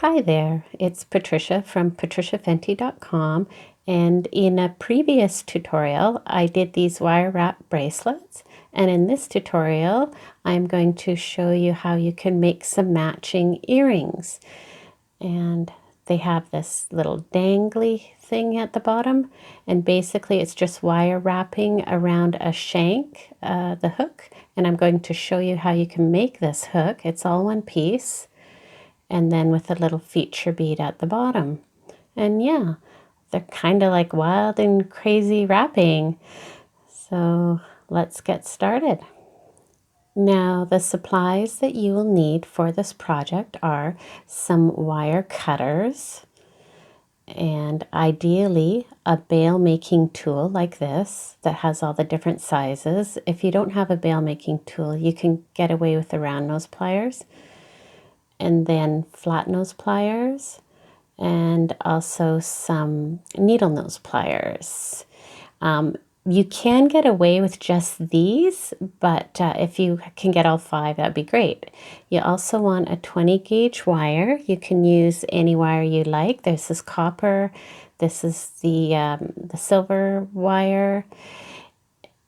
Hi there, it's Patricia from patriciafenty.com, and in a previous tutorial I did these wire wrap bracelets, and in this tutorial I'm going to show you how you can make some matching earrings. And they have this little dangly thing at the bottom, and basically it's just wire wrapping around a shank, the hook, and I'm going to show you how you can make this hook. It's all one piece, and then with a little feature bead at the bottom. And yeah, they're kind of like wild and crazy wrapping. So let's get started. Now, the supplies that you will need for this project are some wire cutters, and ideally a bail making tool like this that has all the different sizes. If you don't have a bail making tool, you can get away with the round nose pliers, and then flat nose pliers, and also some needle nose pliers. You can get away with just these, but if you can get all 5, that'd be great. You also want a 20 gauge wire. You can use any wire you like. This is copper. This is the silver wire.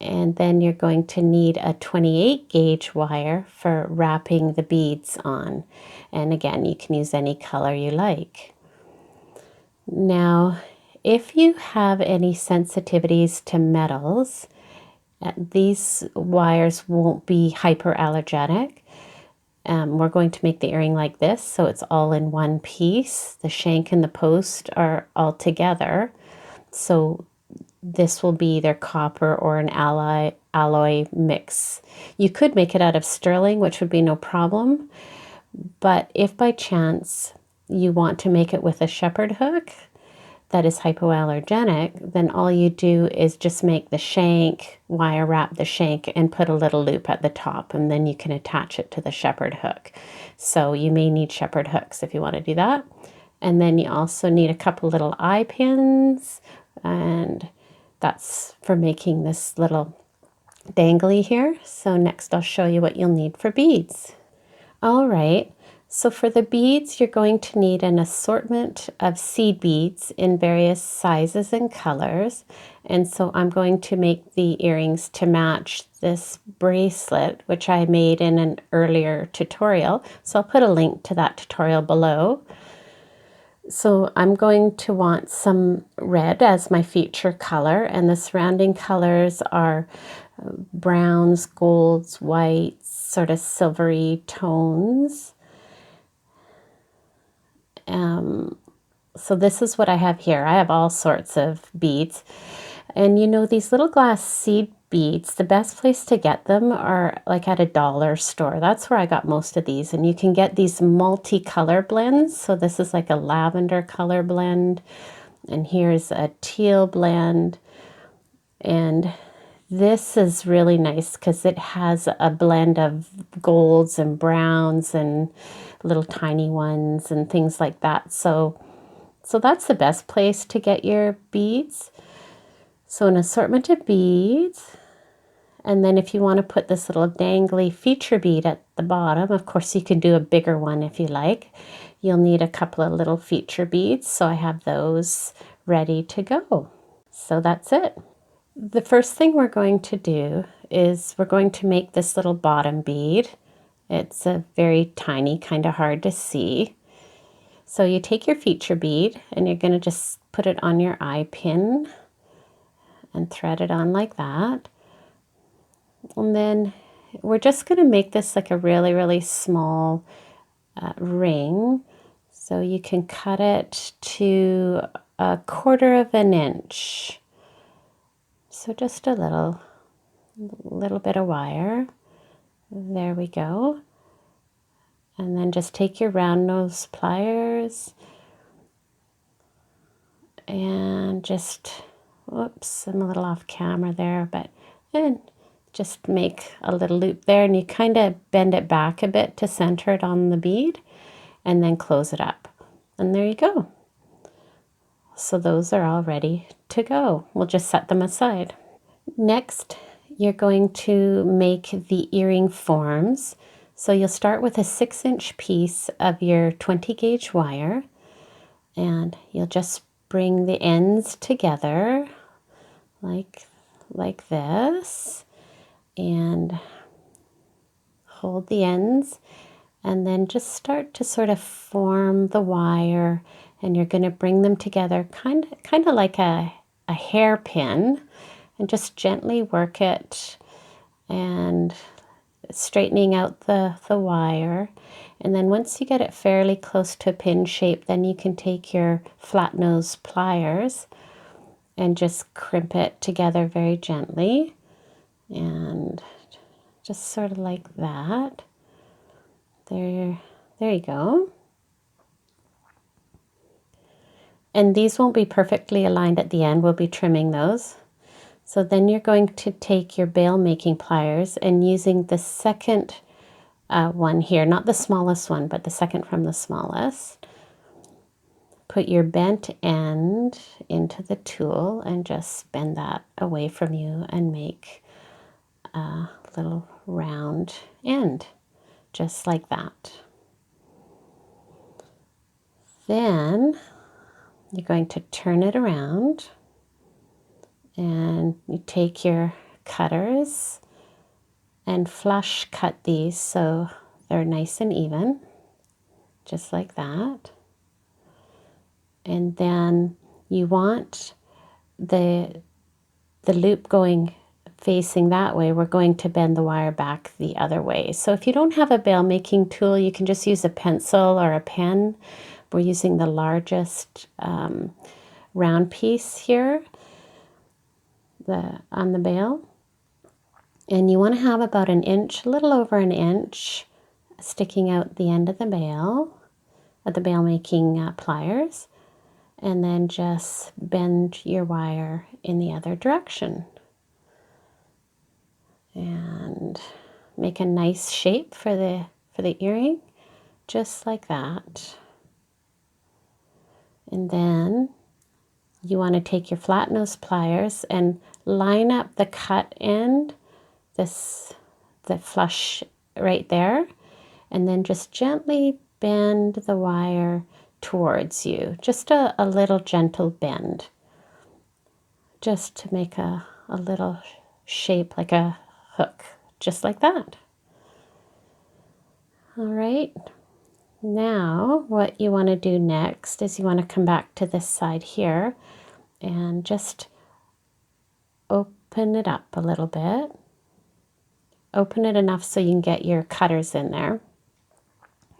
And then you're going to need a 28 gauge wire for wrapping the beads on. And again, you can use any color you like. Now, if you have any sensitivities to metals, these wires won't be hyperallergenic. We're going to make the earring like this, so it's all in one piece. The shank and the post are all together. So this will be either copper or an alloy mix. You could make it out of sterling, which would be no problem. But if by chance you want to make it with a shepherd hook that is hypoallergenic, then all you do is just make the shank, wire wrap the shank, and put a little loop at the top, and then you can attach it to the shepherd hook. So you may need shepherd hooks if you want to do that. And then you also need a couple little eye pins, and that's for making this little dangly here. So next I'll show you what you'll need for beads. All right, so for the beads, you're going to need an assortment of seed beads in various sizes and colors. And so I'm going to make the earrings to match this bracelet, which I made in an earlier tutorial. So I'll put a link to that tutorial below. So I'm going to want some red as my feature color, and the surrounding colors are browns, golds, whites, sort of silvery tones. So this is what I have here. I have all sorts of beads. And you know, these little glass seed beads, the best place to get them are like at a dollar store. That's where I got most of these. And you can get these multi-color blends. So this is like a lavender color blend, and here's a teal blend. And this is really nice because it has a blend of golds and browns and little tiny ones and things like that. So that's the best place to get your beads. So an assortment of beads. And then if you want to put this little dangly feature bead at the bottom, of course you can do a bigger one if you like. You'll need a couple of little feature beads. So I have those ready to go. So that's it. The first thing we're going to do is we're going to make this little bottom bead. It's a very tiny, kind of hard to see. So you take your feature bead and you're going to just put it on your eye pin and thread it on like that. And then we're just going to make this like a really, really small ring. So you can cut it to 1/4 of an inch. So just a little bit of wire. There we go. And then just take your round nose pliers and just, whoops, I'm a little off camera there, and just make a little loop there, and you kind of bend it back a bit to center it on the bead, and then close it up. And there you go. So those are all ready to go. We'll just set them aside. Next, you're going to make the earring forms. So you'll start with a 6-inch piece of your 20 gauge wire, and you'll just bring the ends together like this, and hold the ends, and then just start to sort of form the wire, and you're going to bring them together kind of like a hairpin, and just gently work it and straightening out the wire. And then once you get it fairly close to a pin shape, then you can take your flat nose pliers and just crimp it together very gently, and just sort of like that. There you go. And these won't be perfectly aligned at the end. We'll be trimming those. So then you're going to take your bail making pliers, and using the second one here, not the smallest one, but the second from the smallest, put your bent end into the tool and just bend that away from you and make a little round end, just like that. Then you're going to turn it around, and you take your cutters and flush cut these so they're nice and even, just like that. And then you want the loop going facing that way. We're going to bend the wire back the other way. So if you don't have a bail making tool, you can just use a pencil or a pen. We're using the largest round piece here on the bail. And you want to have about an inch, a little over an inch, sticking out the end of the bail making pliers, and then just bend your wire in the other direction. And make a nice shape for the earring, just like that. And then you want to take your flat nose pliers and line up the cut end, the flush right there, and then just gently bend the wire towards you. Just a little gentle bend, just to make a little shape like a hook, just like that. All right. Now what you want to do next is you want to come back to this side here and just open it up a little bit. Open it enough so you can get your cutters in there.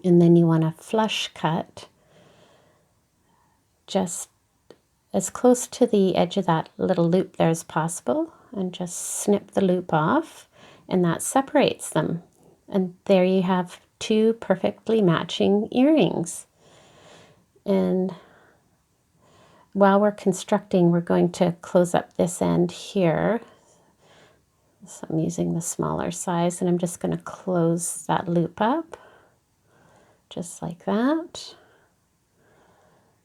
And then you want to flush cut just as close to the edge of that little loop there as possible, and just snip the loop off, and that separates them. And there you have two perfectly matching earrings. And while we're constructing, we're going to close up this end here. So I'm using the smaller size, and I'm just going to close that loop up, just like that.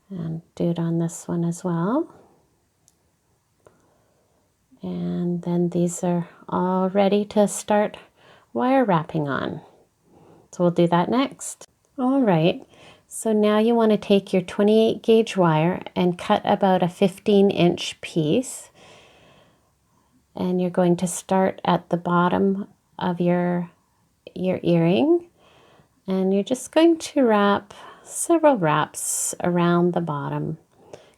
And do it on this one as well. And then these are all ready to start wire wrapping on. So we'll do that next. All right, so now you want to take your 28 gauge wire and cut about a 15-inch piece. And you're going to start at the bottom of your earring. And you're just going to wrap several wraps around the bottom,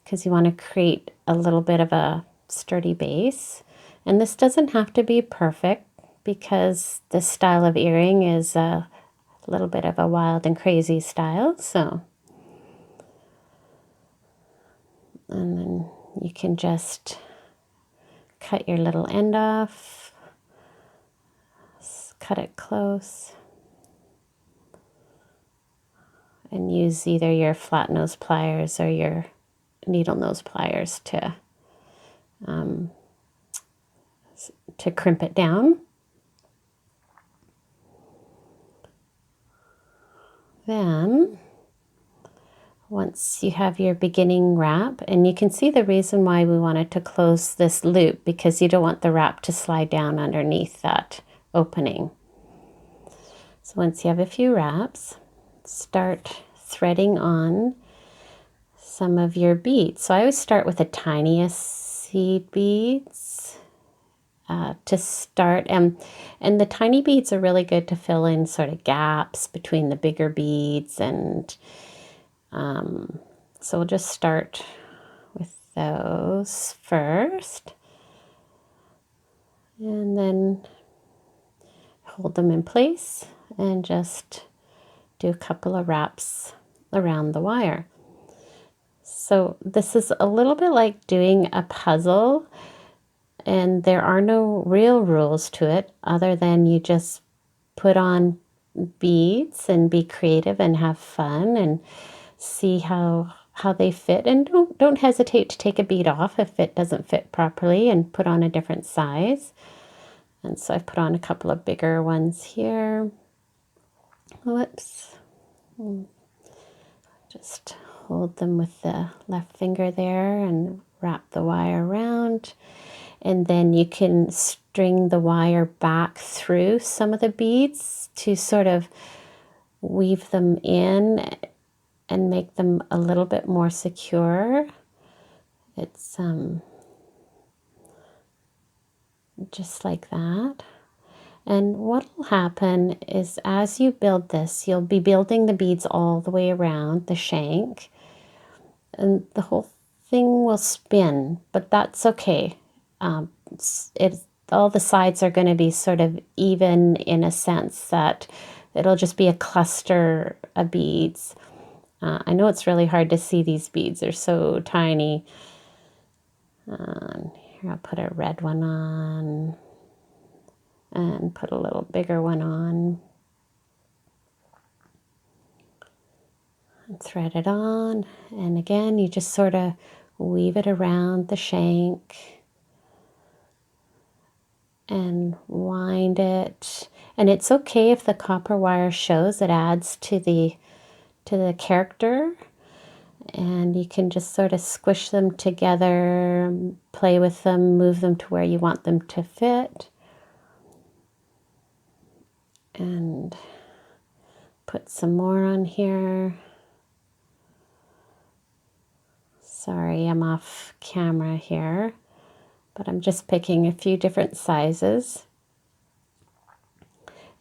because you want to create a little bit of a sturdy base. And this doesn't have to be perfect, because this style of earring is a little bit of a wild and crazy style. So, and then you can just cut your little end off, cut it close, and use either your flat nose pliers or your needle nose pliers to crimp it down. Then once you have your beginning wrap, and you can see the reason why we wanted to close this loop, because you don't want the wrap to slide down underneath that opening. So once you have a few wraps, start threading on some of your beads. So I always start with the tiniest seed beads to start, and the tiny beads are really good to fill in sort of gaps between the bigger beads, and so we'll just start with those first, and then hold them in place and just do a couple of wraps around the wire. So this is a little bit like doing a puzzle, and there are no real rules to it other than you just put on beads and be creative and have fun and see how they fit, and don't hesitate to take a bead off if it doesn't fit properly and put on a different size. And so I've put on a couple of bigger ones here. Whoops. Just hold them with the left finger there and wrap the wire around. And then you can string the wire back through some of the beads to sort of weave them in and make them a little bit more secure. It's just like that. And what will happen is as you build this, you'll be building the beads all the way around the shank, and the whole thing will spin, but that's okay. All the sides are going to be sort of even in a sense that it'll just be a cluster of beads. I know it's really hard to see these beads. They're so tiny. Here, I'll put a red one on and put a little bigger one on. And thread it on. And again, you just sort of weave it around the shank and wind it. And it's okay if the copper wire shows, it adds to the character. And you can just sort of squish them together, play with them, move them to where you want them to fit. And put some more on here. Sorry, I'm off camera here, but I'm just picking a few different sizes.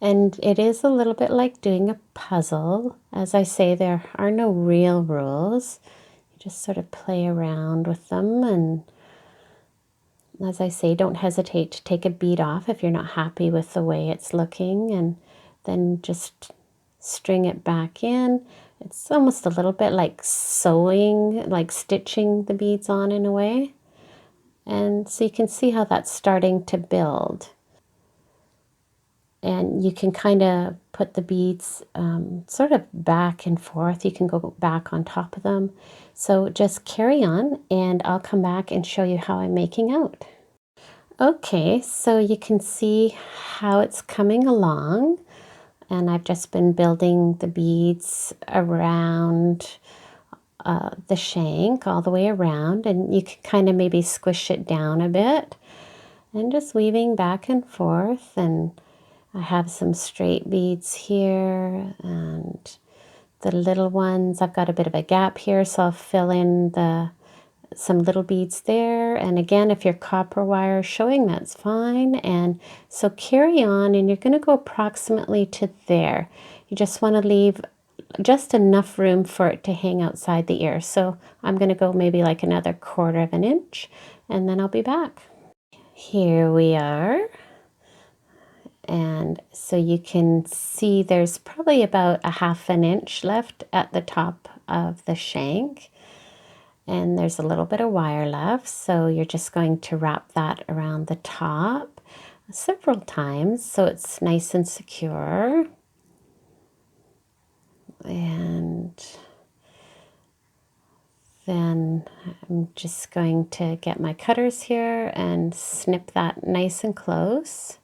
And it is a little bit like doing a puzzle. As I say, there are no real rules. You just sort of play around with them. And as I say, don't hesitate to take a bead off if you're not happy with the way it's looking, and then just string it back in. It's almost a little bit like sewing, like stitching the beads on in a way. And so you can see how that's starting to build. And you can kind of put the beads sort of back and forth. You can go back on top of them. So just carry on, and I'll come back and show you how I'm making out. Okay, so you can see how it's coming along. And I've just been building the beads around the shank all the way around, and you can kind of maybe squish it down a bit and just weaving back and forth. And I have some straight beads here, and the little ones, I've got a bit of a gap here, so I'll fill in some little beads there. And again, if your copper wire is showing, that's fine. And so carry on, and you're going to go approximately to there. You just want to leave just enough room for it to hang outside the ear. So I'm going to go maybe like another 1/4 of an inch, and then I'll be back. Here we are. And so you can see there's probably about a 1/2 inch left at the top of the shank. And there's a little bit of wire left, so you're just going to wrap that around the top several times so it's nice and secure. And then I'm just going to get my cutters here and snip that nice and close.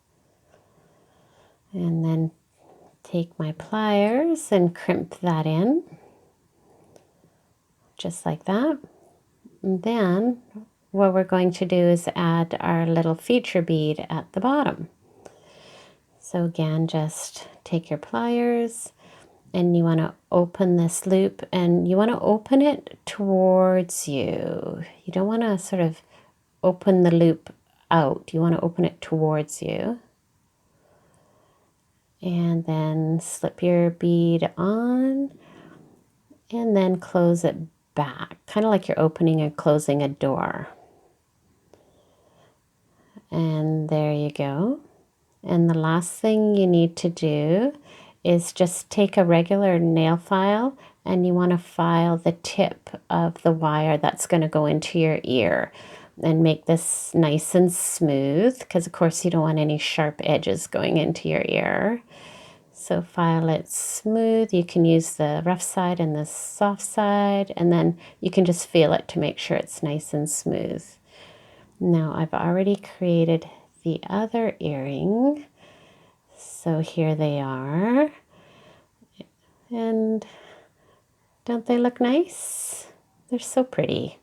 And then take my pliers and crimp that in, just like that. And then what we're going to do is add our little feature bead at the bottom. So again, just take your pliers and you want to open this loop, and you want to open it towards you. You don't want to sort of open the loop out. You want to open it towards you. And then slip your bead on and then close it back, kind of like you're opening and closing a door. And there you go. And the last thing you need to do is just take a regular nail file, and you want to file the tip of the wire that's going to go into your ear and make this nice and smooth, because of course you don't want any sharp edges going into your ear. So file it smooth. You can use the rough side and the soft side, and then you can just feel it to make sure it's nice and smooth. Now I've already created the other earring. So here they are. And don't they look nice? They're so pretty.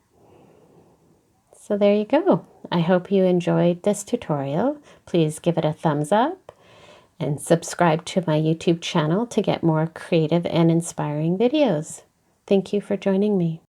So there you go. I hope you enjoyed this tutorial. Please give it a thumbs up and subscribe to my YouTube channel to get more creative and inspiring videos. Thank you for joining me.